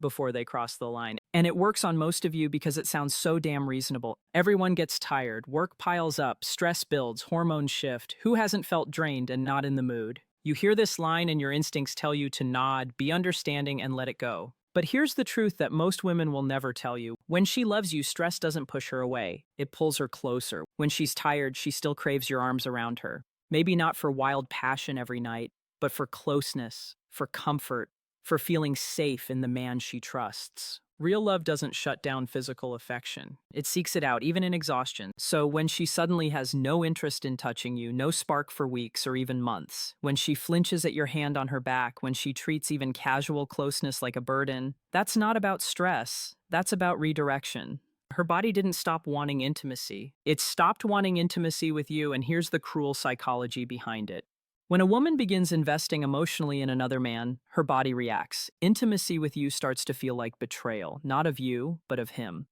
before they cross the line. And it works on most of you because it sounds so damn reasonable. Everyone gets tired, work piles up, stress builds, hormones shift. Who hasn't felt drained and not in the mood? You hear this line and your instincts tell you to nod, be understanding, and let it go. But here's the truth that most women will never tell you. When she loves you, stress doesn't push her away. It pulls her closer. When she's tired, she still craves your arms around her. Maybe not for wild passion every night, but for closeness, for comfort, for feeling safe in the man she trusts. Real love doesn't shut down physical affection. It seeks it out, even in exhaustion. So when she suddenly has no interest in touching you, no spark for weeks or even months, when she flinches at your hand on her back, when she treats even casual closeness like a burden, that's not about stress. That's about redirection. Her body didn't stop wanting intimacy. It stopped wanting intimacy with you, and here's the cruel psychology behind it. When a woman begins investing emotionally in another man, her body reacts. Intimacy with you starts to feel like betrayal, not of you, but of him.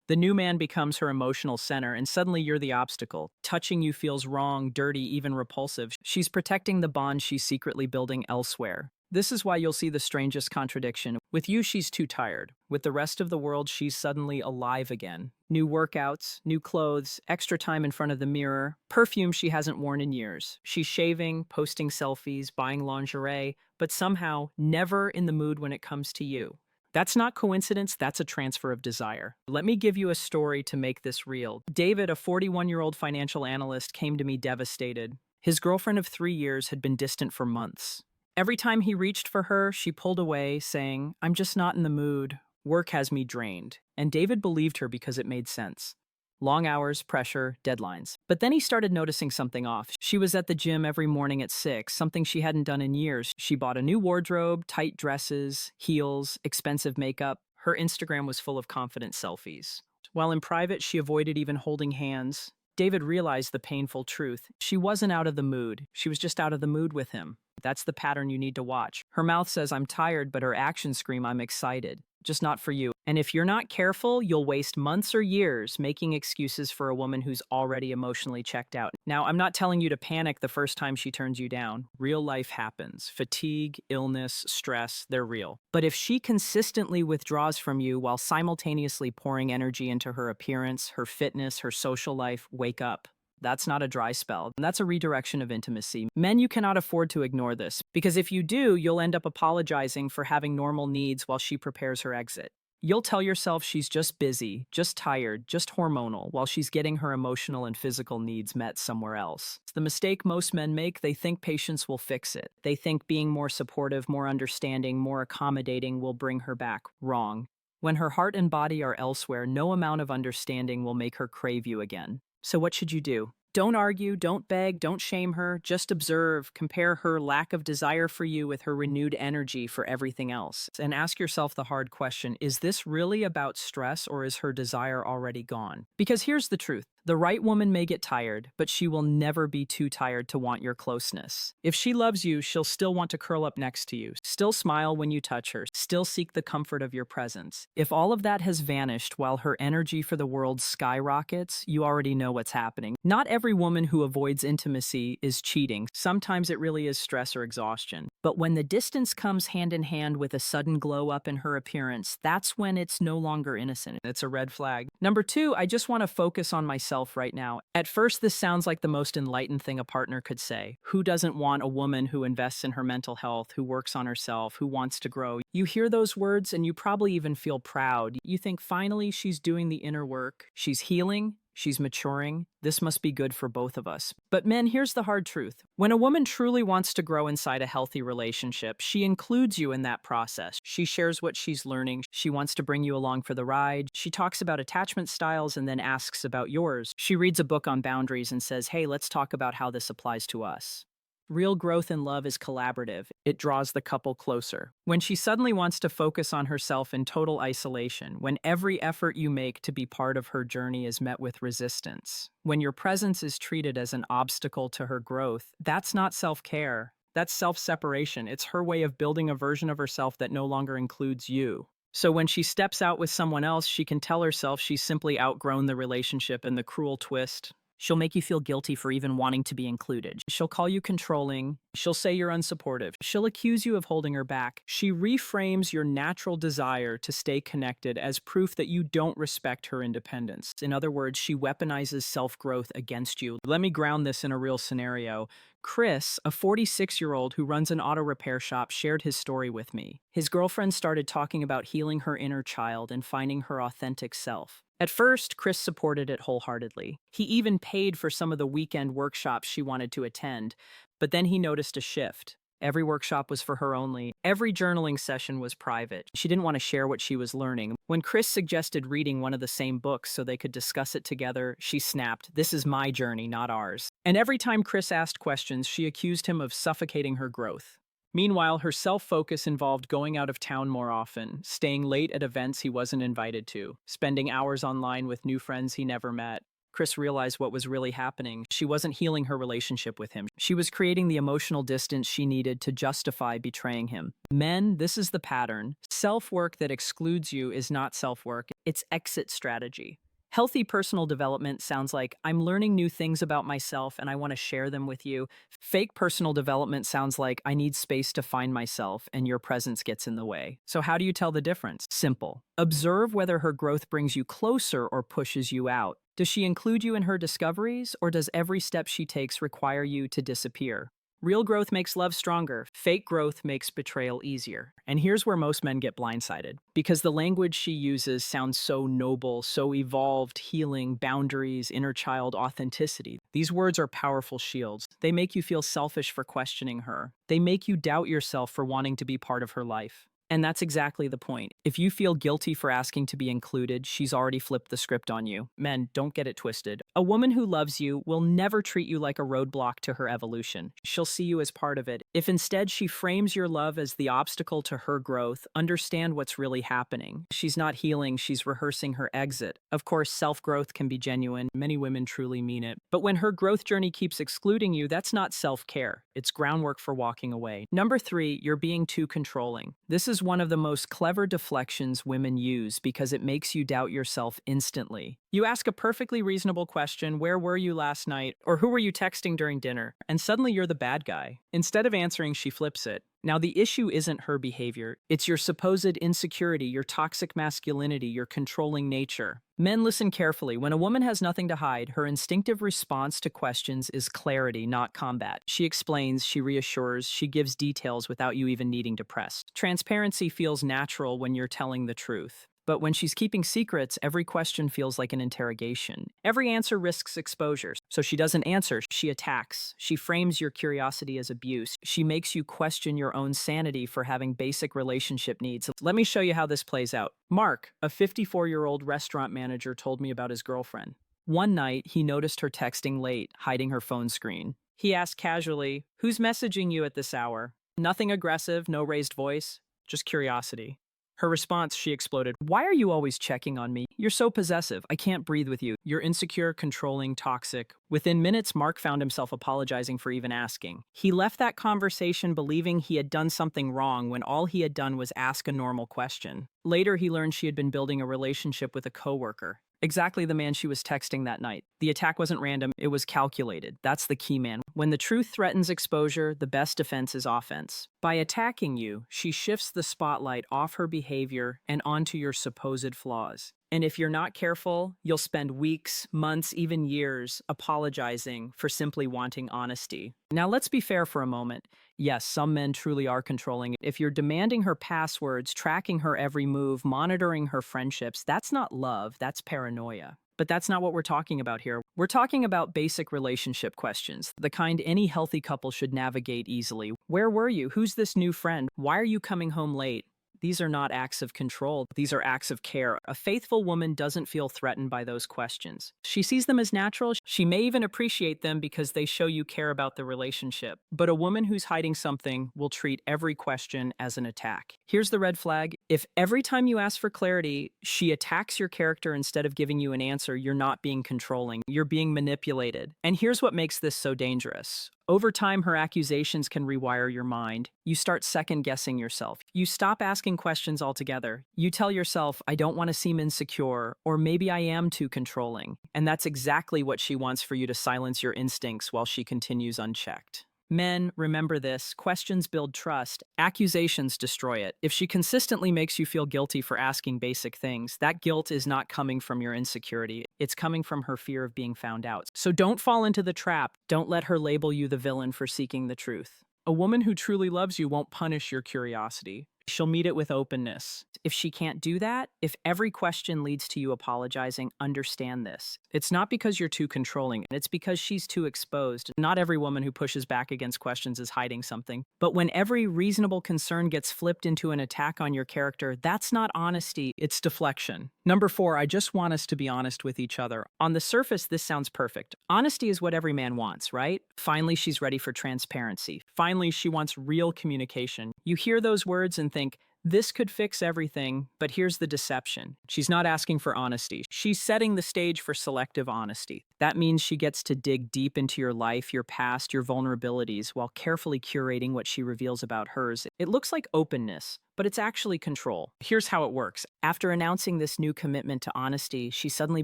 The new man becomes her emotional center, and suddenly you're the obstacle. Touching you feels wrong, dirty, even repulsive. She's protecting the bond she's secretly building elsewhere. This is why you'll see the strangest contradiction. With you, she's too tired. With the rest of the world, she's suddenly alive again. New workouts, new clothes, extra time in front of the mirror, perfume she hasn't worn in years. She's shaving, posting selfies, buying lingerie, but somehow never in the mood when it comes to you. That's not coincidence, that's a transfer of desire. Let me give you a story to make this real. David, a 41-year-old financial analyst, came to me devastated. His girlfriend of 3 years had been distant for months. Every time he reached for her, she pulled away, saying, "I'm just not in the mood. Work has me drained." And David believed her because it made sense. Long hours, pressure, deadlines. But then he started noticing something off. She was at the gym every morning at 6, something she hadn't done in years. She bought a new wardrobe, tight dresses, heels, expensive makeup. Her Instagram was full of confident selfies. While in private, she avoided even holding hands. David realized the painful truth. She wasn't out of the mood. She was just out of the mood with him. That's the pattern you need to watch. Her mouth says, "I'm tired," but her actions scream, "I'm excited." Just not for you. And if you're not careful, you'll waste months or years making excuses for a woman who's already emotionally checked out. Now, I'm not telling you to panic the first time she turns you down. Real life happens. Fatigue, illness, stress, they're real. But if she consistently withdraws from you while simultaneously pouring energy into her appearance, her fitness, her social life, wake up. That's not a dry spell. That's a redirection of intimacy. Men, you cannot afford to ignore this, because if you do, you'll end up apologizing for having normal needs while she prepares her exit. You'll tell yourself she's just busy, just tired, just hormonal, while she's getting her emotional and physical needs met somewhere else. It's the mistake most men make. They think patience will fix it. They think being more supportive, more understanding, more accommodating will bring her back. Wrong. When her heart and body are elsewhere, no amount of understanding will make her crave you again. So what should you do? Don't argue, don't beg, don't shame her, just observe, compare her lack of desire for you with her renewed energy for everything else. And ask yourself the hard question, is this really about stress or is her desire already gone? Because here's the truth. The right woman may get tired, but she will never be too tired to want your closeness. If she loves you, she'll still want to curl up next to you, still smile when you touch her, still seek the comfort of your presence. If all of that has vanished while her energy for the world skyrockets, you already know what's happening. Not every woman who avoids intimacy is cheating. Sometimes it really is stress or exhaustion. But when the distance comes hand in hand with a sudden glow up in her appearance, that's when it's no longer innocent. It's a red flag. Number 2, I just want to focus on myself right now. At first, this sounds like the most enlightened thing a partner could say. Who doesn't want a woman who invests in her mental health, who works on herself, who wants to grow? You hear those words and you probably even feel proud. You think, finally, she's doing the inner work. She's healing. She's maturing. This must be good for both of us. But men, here's the hard truth. When a woman truly wants to grow inside a healthy relationship, she includes you in that process. She shares what she's learning. She wants to bring you along for the ride. She talks about attachment styles and then asks about yours. She reads a book on boundaries and says, "Hey, let's talk about how this applies to us." Real growth in love is collaborative. It draws the couple closer. When she suddenly wants to focus on herself in total isolation, when every effort you make to be part of her journey is met with resistance, when your presence is treated as an obstacle to her growth, that's not self-care. That's self-separation. It's her way of building a version of herself that no longer includes you. So when she steps out with someone else, she can tell herself she's simply outgrown the relationship, and the cruel twist, She'll make you feel guilty for even wanting to be included. She'll call you controlling. She'll say you're unsupportive. She'll accuse you of holding her back. She reframes your natural desire to stay connected as proof that you don't respect her independence. In other words, she weaponizes self-growth against you. Let me ground this in a real scenario. Chris, a 46-year-old who runs an auto repair shop, shared his story with me. His girlfriend started talking about healing her inner child and finding her authentic self. At first, Chris supported it wholeheartedly. He even paid for some of the weekend workshops she wanted to attend, but then he noticed a shift. Every workshop was for her only. Every journaling session was private. She didn't want to share what she was learning. When Chris suggested reading one of the same books so they could discuss it together, she snapped, "This is my journey, not ours." And every time Chris asked questions, she accused him of suffocating her growth. Meanwhile, her self-focus involved going out of town more often, staying late at events he wasn't invited to, spending hours online with new friends he never met. Chris realized what was really happening. She wasn't healing her relationship with him. She was creating the emotional distance she needed to justify betraying him. Men, this is the pattern. Self-work that excludes you is not self-work, it's exit strategy. Healthy personal development sounds like, I'm learning new things about myself and I want to share them with you. Fake personal development sounds like, I need space to find myself and your presence gets in the way. So how do you tell the difference? Simple. Observe whether her growth brings you closer or pushes you out. Does she include you in her discoveries, or does every step she takes require you to disappear? Real growth makes love stronger. Fake growth makes betrayal easier. And here's where most men get blindsided. Because the language she uses sounds so noble, so evolved, healing, boundaries, inner child, authenticity. These words are powerful shields. They make you feel selfish for questioning her. They make you doubt yourself for wanting to be part of her life. And that's exactly the point. If you feel guilty for asking to be included, she's already flipped the script on you. Men, don't get it twisted. A woman who loves you will never treat you like a roadblock to her evolution. She'll see you as part of it. If instead she frames your love as the obstacle to her growth, understand what's really happening. She's not healing, she's rehearsing her exit. Of course, self-growth can be genuine. Many women truly mean it. But when her growth journey keeps excluding you, that's not self-care. It's groundwork for walking away. Number 3, you're being too controlling. This is one of the most clever deflections women use because it makes you doubt yourself instantly. You ask a perfectly reasonable question, where were you last night, or who were you texting during dinner, and suddenly you're the bad guy. Instead of answering, she flips it. Now, the issue isn't her behavior. It's your supposed insecurity, your toxic masculinity, your controlling nature. Men, listen carefully. When a woman has nothing to hide, her instinctive response to questions is clarity, not combat. She explains, she reassures, she gives details without you even needing to press. Transparency feels natural when you're telling the truth. But when she's keeping secrets, every question feels like an interrogation. Every answer risks exposure. So she doesn't answer, she attacks. She frames your curiosity as abuse. She makes you question your own sanity for having basic relationship needs. Let me show you how this plays out. Mark, a 54-year-old restaurant manager, told me about his girlfriend. One night, he noticed her texting late, hiding her phone screen. He asked casually, "Who's messaging you at this hour?" Nothing aggressive, no raised voice, just curiosity. Her response, she exploded, "Why are you always checking on me? You're so possessive. I can't breathe with you. You're insecure, controlling, toxic." Within minutes, Mark found himself apologizing for even asking. He left that conversation believing he had done something wrong when all he had done was ask a normal question. Later, he learned she had been building a relationship with a coworker. Exactly the man she was texting that night. The attack wasn't random, it was calculated. That's the key, man. When the truth threatens exposure, the best defense is offense. By attacking you, she shifts the spotlight off her behavior and onto your supposed flaws. And if you're not careful, you'll spend weeks, months, even years apologizing for simply wanting honesty. Now, let's be fair for a moment. Yes, some men truly are controlling. If you're demanding her passwords, tracking her every move, monitoring her friendships, that's not love, that's paranoia. But that's not what we're talking about here. We're talking about basic relationship questions, the kind any healthy couple should navigate easily. Where were you? Who's this new friend? Why are you coming home late? These are not acts of control, these are acts of care. A faithful woman doesn't feel threatened by those questions. She sees them as natural. She may even appreciate them because they show you care about the relationship. But a woman who's hiding something will treat every question as an attack. Here's the red flag. If every time you ask for clarity, she attacks your character instead of giving you an answer, you're not being controlling, you're being manipulated. And here's what makes this so dangerous. Over time, her accusations can rewire your mind. You start second-guessing yourself. You stop asking questions altogether. You tell yourself, I don't want to seem insecure, or maybe I am too controlling. And that's exactly what she wants for you to silence your instincts while she continues unchecked. Men, remember this, questions build trust, accusations destroy it. If she consistently makes you feel guilty for asking basic things, that guilt is not coming from your insecurity, it's coming from her fear of being found out. So don't fall into the trap, don't let her label you the villain for seeking the truth. A woman who truly loves you won't punish your curiosity. She'll meet it with openness. If she can't do that, if every question leads to you apologizing, understand this. It's not because you're too controlling, it's because she's too exposed. Not every woman who pushes back against questions is hiding something. But when every reasonable concern gets flipped into an attack on your character, that's not honesty, it's deflection. Number 4, I just want us to be honest with each other. On the surface, this sounds perfect. Honesty is what every man wants, right? Finally, she's ready for transparency. Finally, she wants real communication. You hear those words and think, this could fix everything, but here's the deception. She's not asking for honesty. She's setting the stage for selective honesty. That means she gets to dig deep into your life, your past, your vulnerabilities, while carefully curating what she reveals about hers. It looks like openness, but it's actually control. Here's how it works. After announcing this new commitment to honesty, she suddenly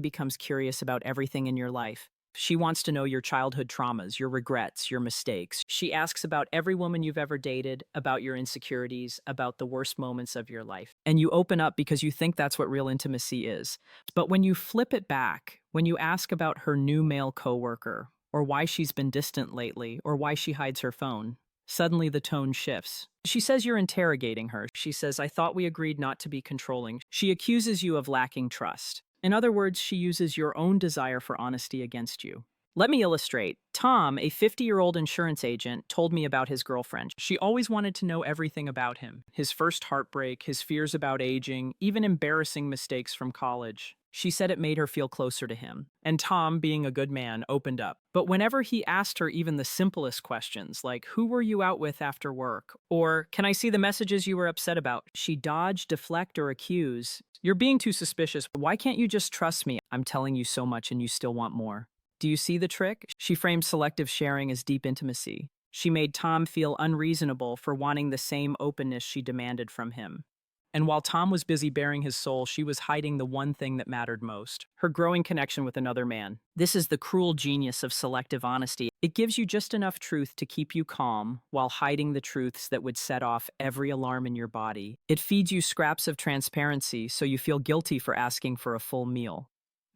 becomes curious about everything in your life. She wants to know your childhood traumas, your regrets, your mistakes. She asks about every woman you've ever dated, about your insecurities, about the worst moments of your life. And you open up because you think that's what real intimacy is. But when you flip it back, when you ask about her new male coworker, or why she's been distant lately, or why she hides her phone, suddenly the tone shifts. She says you're interrogating her. She says, I thought we agreed not to be controlling. She accuses you of lacking trust. In other words, she uses your own desire for honesty against you. Let me illustrate. Tom, a 50-year-old insurance agent, told me about his girlfriend. She always wanted to know everything about him. His first heartbreak, his fears about aging, even embarrassing mistakes from college. She said it made her feel closer to him. And Tom, being a good man, opened up. But whenever he asked her even the simplest questions, like, who were you out with after work? Or, can I see the messages you were upset about? She dodged, deflect, or accuse. You're being too suspicious. Why can't you just trust me? I'm telling you so much and you still want more. Do you see the trick? She framed selective sharing as deep intimacy. She made Tom feel unreasonable for wanting the same openness she demanded from him. And while Tom was busy bearing his soul, she was hiding the one thing that mattered most, her growing connection with another man. This is the cruel genius of selective honesty. It gives you just enough truth to keep you calm while hiding the truths that would set off every alarm in your body. It feeds you scraps of transparency so you feel guilty for asking for a full meal.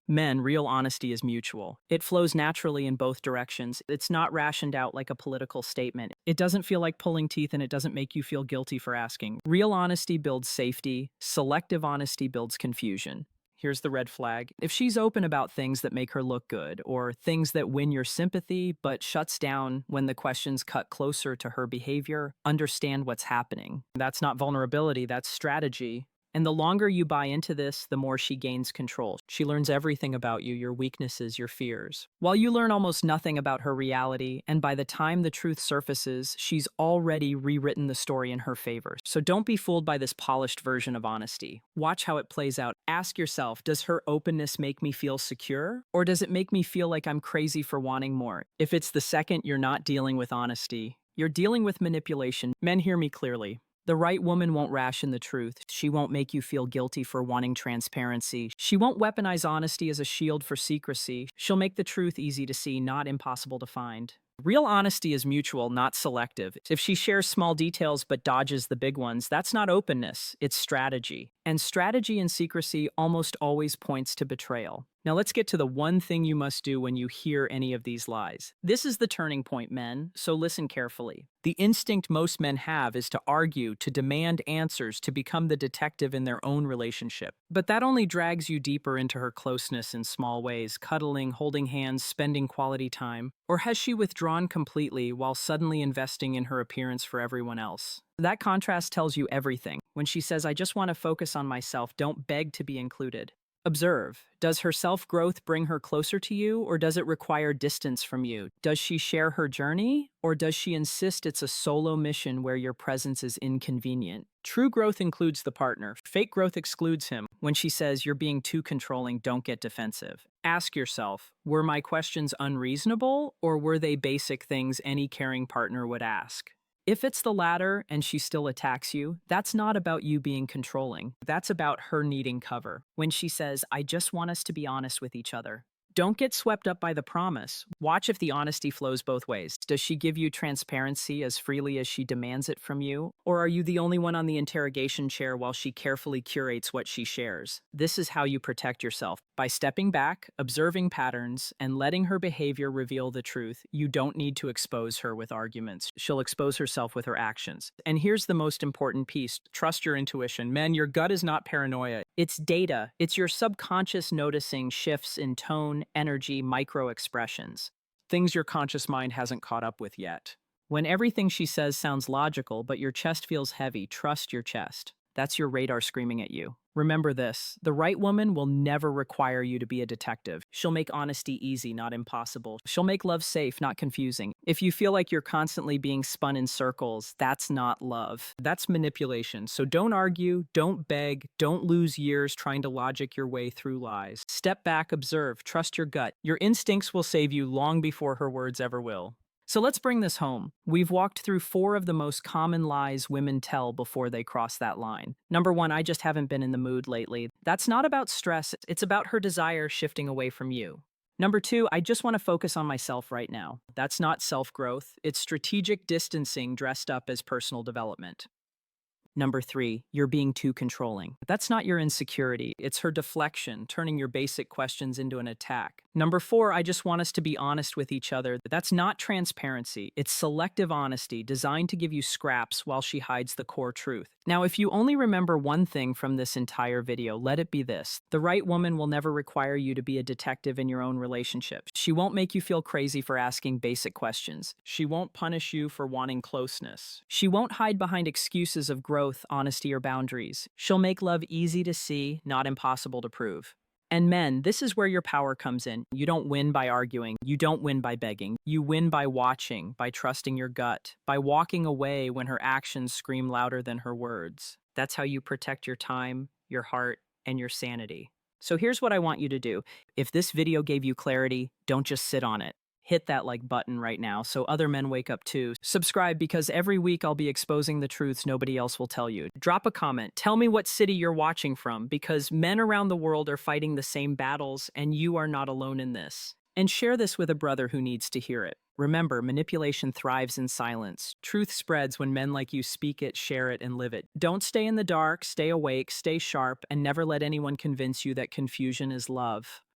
Men, real honesty is mutual. It flows naturally in both directions. It's not rationed out like a political statement. It doesn't feel like pulling teeth and it doesn't make you feel guilty for asking. Real honesty builds safety. Selective honesty builds confusion. Here's the red flag. If she's open about things that make her look good, or things that win your sympathy but shuts down when the questions cut closer to her behavior, understand what's happening. That's not vulnerability, that's strategy. And the longer you buy into this, the more she gains control. She learns everything about you, your weaknesses, your fears. While you learn almost nothing about her reality, and by the time the truth surfaces, she's already rewritten the story in her favor. So don't be fooled by this polished version of honesty. Watch how it plays out. Ask yourself, does her openness make me feel secure? Or does it make me feel like I'm crazy for wanting more? If it's the second, you're not dealing with honesty. You're dealing with manipulation. Men, hear me clearly. The right woman won't ration the truth. She won't make you feel guilty for wanting transparency. She won't weaponize honesty as a shield for secrecy. She'll make the truth easy to see, not impossible to find. Real honesty is mutual, not selective. If she shares small details but dodges the big ones, that's not openness, it's strategy. And strategy in secrecy almost always points to betrayal. Now let's get to the one thing you must do when you hear any of these lies. This is the turning point, men, so listen carefully. The instinct most men have is to argue, to demand answers, to become the detective in their own relationship. But that only drags you deeper into her closeness in small ways, cuddling, holding hands, spending quality time. Or has she withdrawn completely while suddenly investing in her appearance for everyone else? That contrast tells you everything. When she says, I just want to focus on myself, don't beg to be included. Observe. Does her self-growth bring her closer to you, or does it require distance from you? Does she share her journey, or does she insist it's a solo mission where your presence is inconvenient? True growth includes the partner. Fake growth excludes him. When she says you're being too controlling, don't get defensive. Ask yourself, were my questions unreasonable, or were they basic things any caring partner would ask? If it's the latter and she still attacks you, that's not about you being controlling. That's about her needing cover. When she says, I just want us to be honest with each other, don't get swept up by the promise. Watch if the honesty flows both ways. Does she give you transparency as freely as she demands it from you? Or are you the only one on the interrogation chair while she carefully curates what she shares? This is how you protect yourself. By stepping back, observing patterns, and letting her behavior reveal the truth. You don't need to expose her with arguments. She'll expose herself with her actions. And here's the most important piece. Trust your intuition. Men, your gut is not paranoia. It's data. It's your subconscious noticing shifts in tone, energy, micro expressions. Things your conscious mind hasn't caught up with yet. When everything she says sounds logical, but your chest feels heavy, trust your chest. That's your radar screaming at you. Remember this, the right woman will never require you to be a detective. She'll make honesty easy, not impossible. She'll make love safe, not confusing. If you feel like you're constantly being spun in circles, that's not love. That's manipulation. So don't argue, don't beg, don't lose years trying to logic your way through lies. Step back, observe, trust your gut. Your instincts will save you long before her words ever will. So let's bring this home. We've walked through 4 of the most common lies women tell before they cross that line. Number 1, I just haven't been in the mood lately. That's not about stress, it's about her desire shifting away from you. Number 2, I just want to focus on myself right now. That's not self-growth, it's strategic distancing dressed up as personal development. Number 3, you're being too controlling. That's not your insecurity, it's her deflection, turning your basic questions into an attack. Number 4, I just want us to be honest with each other. That's not transparency, it's selective honesty designed to give you scraps while she hides the core truth. Now, if you only remember one thing from this entire video, let it be this. The right woman will never require you to be a detective in your own relationship. She won't make you feel crazy for asking basic questions. She won't punish you for wanting closeness. She won't hide behind excuses of growth, honesty, or boundaries. She'll make love easy to see, not impossible to prove. And men, this is where your power comes in. You don't win by arguing. You don't win by begging. You win by watching, by trusting your gut, by walking away when her actions scream louder than her words. That's how you protect your time, your heart, and your sanity. So here's what I want you to do. If this video gave you clarity, don't just sit on it. Hit that like button right now so other men wake up too. Subscribe because every week I'll be exposing the truths nobody else will tell you. Drop a comment. Tell me what city you're watching from because men around the world are fighting the same battles and you are not alone in this. And share this with a brother who needs to hear it. Remember, manipulation thrives in silence. Truth spreads when men like you speak it, share it, and live it. Don't stay in the dark, stay awake, stay sharp, and never let anyone convince you that confusion is love.